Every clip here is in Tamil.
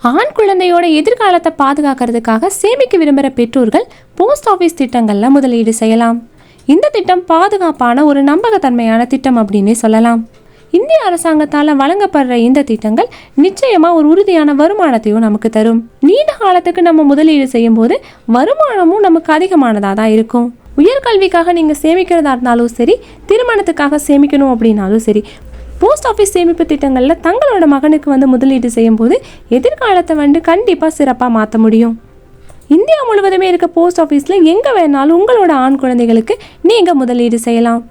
ஆண் குழந்தையோட எதிர்காலத்தை பாதுகாக்கிறதுக்காக சேமிக்க விரும்புகிற பெற்றோர்கள் போஸ்ட் ஆஃபீஸ் திட்டங்களில் முதலீடு செய்யலாம். இந்த திட்டம் பாதுகாப்பான ஒரு நம்பகத்தன்மையான திட்டம் அப்படின்னே சொல்லலாம். இந்திய அரசாங்கத்தால் வழங்கப்படுற இந்த திட்டங்கள் நிச்சயமா ஒரு உறுதியான வருமானத்தையும் நமக்கு தரும். நீண்ட காலத்துக்கு நம்ம முதலீடு செய்யும் போது வருமானமும் நமக்கு அதிகமானதாக தான் இருக்கும். உயர்கல்விக்காக நீங்கள் சேமிக்கிறதா இருந்தாலும் சரி, திருமணத்துக்காக சேமிக்கணும் அப்படின்னாலும் சரி, போஸ்ட் ஆஃபீஸ் சேமிப்பு திட்டங்களில் தங்களோட மகனுக்கு முதலீடு செய்யும் போது எதிர்காலத்தை கண்டிப்பாக சிறப்பாக மாற்ற முடியும். இந்தியா முழுவதுமே இருக்க போஸ்ட் ஆஃபீஸில் எங்கே வேணாலும் உங்களோட ஆண் குழந்தைகளுக்கு நீங்கள் முதலீடு செய்யலாம்.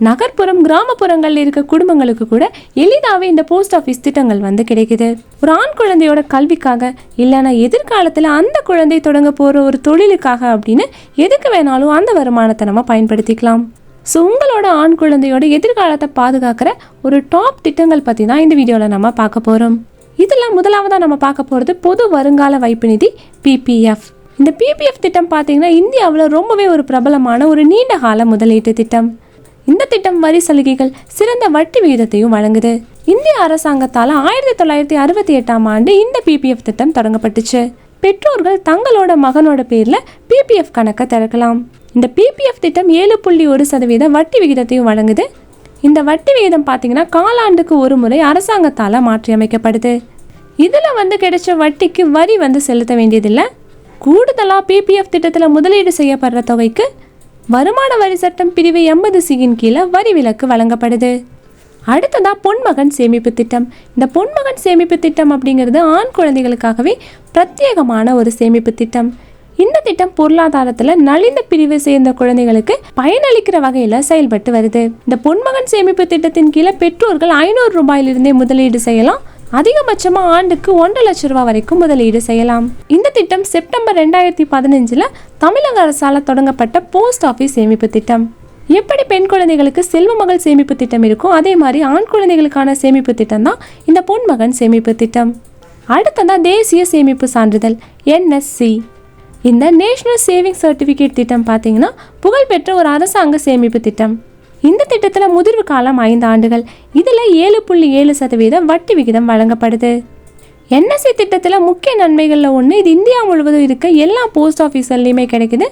நகர்ப்புறம், கிராமப்புறங்களில் இருக்க குடும்பங்களுக்கு கூட எளிதாகவே இந்த போஸ்ட் ஆஃபீஸ் திட்டங்கள் கிடைக்குது. ஒரு ஆண் குழந்தையோட கல்விக்காக, இல்லைன்னா எதிர்காலத்தில் அந்த குழந்தை தொடங்க போகிற ஒரு தொழிலுக்காக அப்படின்னு எதுக்கு வேணாலும் அந்த வருமானத்தை நம்ம பயன்படுத்திக்கலாம். ஸோ உங்களோட ஆண் குழந்தையோட எதிர்காலத்தை பாதுகாக்கிற ஒரு டாப் திட்டங்கள் பற்றி தான் இந்த வீடியோவில் நம்ம பார்க்க போகிறோம். இதில் முதலாவதாக நம்ம பார்க்க போகிறது பொது வருங்கால வைப்பு நிதி பிபிஎஃப். இந்த பிபிஎஃப் திட்டம் பார்த்தீங்கன்னா இந்தியாவில் ரொம்பவே ஒரு பிரபலமான ஒரு நீண்ட கால முதலீட்டு திட்டம். இந்த திட்டம் வரி சலுகைகள், சிறந்த வட்டி விகிதத்தையும் வழங்குது. இந்திய அரசாங்கத்தால் 1968ஆம் ஆண்டு இந்த பிபிஎஃப் திட்டம் தொடங்கப்பட்டுச்சு. பெற்றோர்கள் தங்களோட மகனோட பேரில் பிபிஎஃப் கணக்கை திறக்கலாம். இந்த பிபிஎஃப் திட்டம் 7.1% வட்டி விகிதத்தையும் வழங்குது. இந்த வட்டி விகிதம் பார்த்தீங்கன்னா காலாண்டுக்கு ஒரு முறை அரசாங்கத்தால் மாற்றி அமைக்கப்படுது. இதில் கிடைச்ச வட்டிக்கு வரி செலுத்த வேண்டியதில்லை. கூடுதலாக பிபிஎஃப் திட்டத்தில் முதலீடு செய்யப்படுற தொகைக்கு வருமான வரி சட்டம் பிரிவு 80(c)ன் கீழே வரி விலக்கு வழங்கப்படுது. அடுத்ததாக பொன்மகன் சேமிப்பு திட்டம். இந்த பொன்மகன் சேமிப்பு திட்டம் அப்படிங்கிறது ஆண் குழந்தைகளுக்காகவே பிரத்யேகமான ஒரு சேமிப்பு திட்டம். இந்த திட்டம் பொருளாதாரத்தில் நலிந்த பிரிவை சேர்ந்த குழந்தைகளுக்கு பயனளிக்கிற வகையில் செயல்பட்டு வருது. இந்த பொன்மகன் சேமிப்பு திட்டத்தின் கீழே பெற்றோர்கள் 500 ரூபாயிலிருந்தே முதலீடு செய்யலாம். அதிகபட்சமாக ஆண்டுக்கு 1.5 லட்சம் ரூபாய் வரைக்கும் முதலீடு செய்யலாம். இந்த திட்டம் செப்டம்பர் 2015 தமிழக அரசால் தொடங்கப்பட்ட போஸ்ட் ஆஃபீஸ் சேமிப்பு திட்டம். எப்படி பெண் குழந்தைகளுக்கு செல்வ மகள் சேமிப்பு திட்டம் இருக்கும், அதே மாதிரி ஆண் குழந்தைகளுக்கான சேமிப்பு திட்டம் தான் இந்த பொன்மகன் சேமிப்பு திட்டம். அடுத்ததாக தேசிய சேமிப்பு சான்றிதழ் NSC. இந்த நேஷனல் சேவிங் சர்டிஃபிகேட் திட்டம் பார்த்தீங்கன்னா புகழ்பெற்ற ஒரு அரசாங்க சேமிப்பு திட்டம். இந்த திட்டத்தில் முதிர்வு காலம் 5 ஆண்டுகள். இதில் 7.7% வட்டி விகிதம் வழங்கப்படுது. NSC திட்டத்தில் முக்கிய நன்மைகளில் ஒன்று, இது இந்தியா முழுவதும் இருக்க எல்லா போஸ்ட் ஆஃபீஸ்லையுமே கிடைக்குது.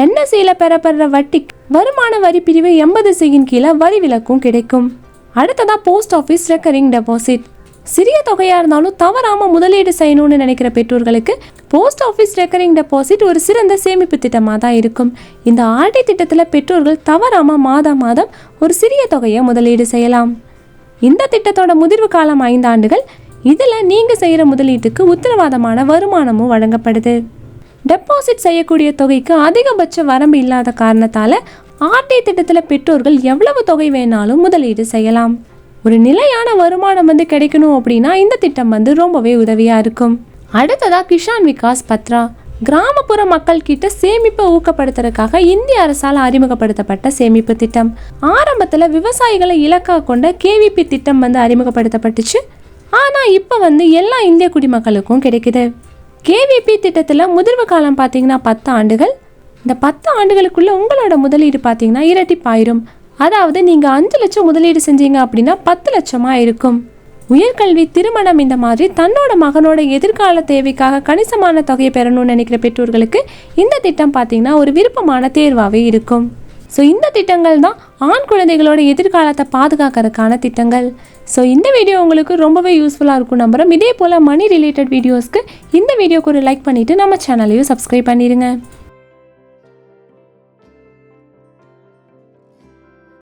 NSCயில் பெறப்படுற வட்டி வருமான வரி பிரிவு 80(c)ன் கீழே வரி விலக்கும் கிடைக்கும். அடுத்ததாக போஸ்ட் ஆஃபீஸ் ரெக்கரிங் டெபாசிட். சிறிய தொகையாக இருந்தாலும் தவறாமல் முதலீடு செய்யணும்னு நினைக்கிற பெற்றோர்களுக்கு போஸ்ட் ஆஃபீஸ் ரெக்கரிங் டெபாசிட் ஒரு சிறந்த சேமிப்பு திட்டமாக தான் இருக்கும். இந்த ஆர்டி திட்டத்தில் பெற்றோர்கள் தவறாமல் மாதம் ஒரு சிறிய தொகையை முதலீடு செய்யலாம். இந்த திட்டத்தோட முதிர்வு காலம் 5 ஆண்டுகள். இதில் நீங்கள் செய்கிற முதலீட்டுக்கு உத்தரவாதமான வருமானமும் வழங்கப்படுது. டெபாசிட் செய்யக்கூடிய தொகைக்கு அதிகபட்ச வரம்பு இல்லாத காரணத்தால் ஆர்டி திட்டத்தில் பெற்றோர்கள் எவ்வளவு தொகை வேணாலும் முதலீடு செய்யலாம். ஒரு நிலையான வருமானம் கிடைக்கணும் அப்படின்னா இந்த திட்டம் ரொம்பவே உதவியாக இருக்கும். அடுத்ததாக கிஷான் விகாஸ் பத்ரா. கிராமப்புற மக்கள் கிட்ட சேமிப்பை ஊக்கப்படுத்துறதுக்காக இந்திய அரசால் அறிமுகப்படுத்தப்பட்ட சேமிப்பு திட்டம். ஆரம்பத்தில் விவசாயிகளை இலக்காக கொண்ட KVP திட்டம் அறிமுகப்படுத்தப்பட்டுச்சு. ஆனால் இப்போ எல்லா இந்திய குடிமக்களுக்கும் கிடைக்குது. KVP திட்டத்தில் முதிர்வு காலம் பார்த்தீங்கன்னா 10 ஆண்டுகள். இந்த 10 ஆண்டுகளுக்குள்ள உங்களோட முதலீடு பார்த்தீங்கன்னா இரட்டிப்பாயிரும். அதாவது நீங்கள் 5 லட்சம் முதலீடு செஞ்சீங்க அப்படின்னா 10 லட்சமாக இருக்கும். உயர்கல்வி, திருமணம் இந்த மாதிரி தன்னோட மகனோட எதிர்கால தேவைக்காக கணிசமான தொகையை பெறணும்னு நினைக்கிற பெற்றோர்களுக்கு இந்த திட்டம் பார்த்தீங்கன்னா ஒரு விருப்பமான தேர்வாகவே இருக்கும். ஸோ இந்த திட்டங்கள் தான் ஆண் குழந்தைகளோட எதிர்காலத்தை பாதுகாக்கிறதுக்கான திட்டங்கள். ஸோ இந்த வீடியோ உங்களுக்கு ரொம்பவே யூஸ்ஃபுல்லாக இருக்கும் நம்புகிறோம். இதே போல் மணி ரிலேட்டட் வீடியோஸ்க்கு இந்த வீடியோக்கு ஒரு லைக் பண்ணிவிட்டு நம்ம சேனலையும் சப்ஸ்கிரைப் பண்ணிடுங்க.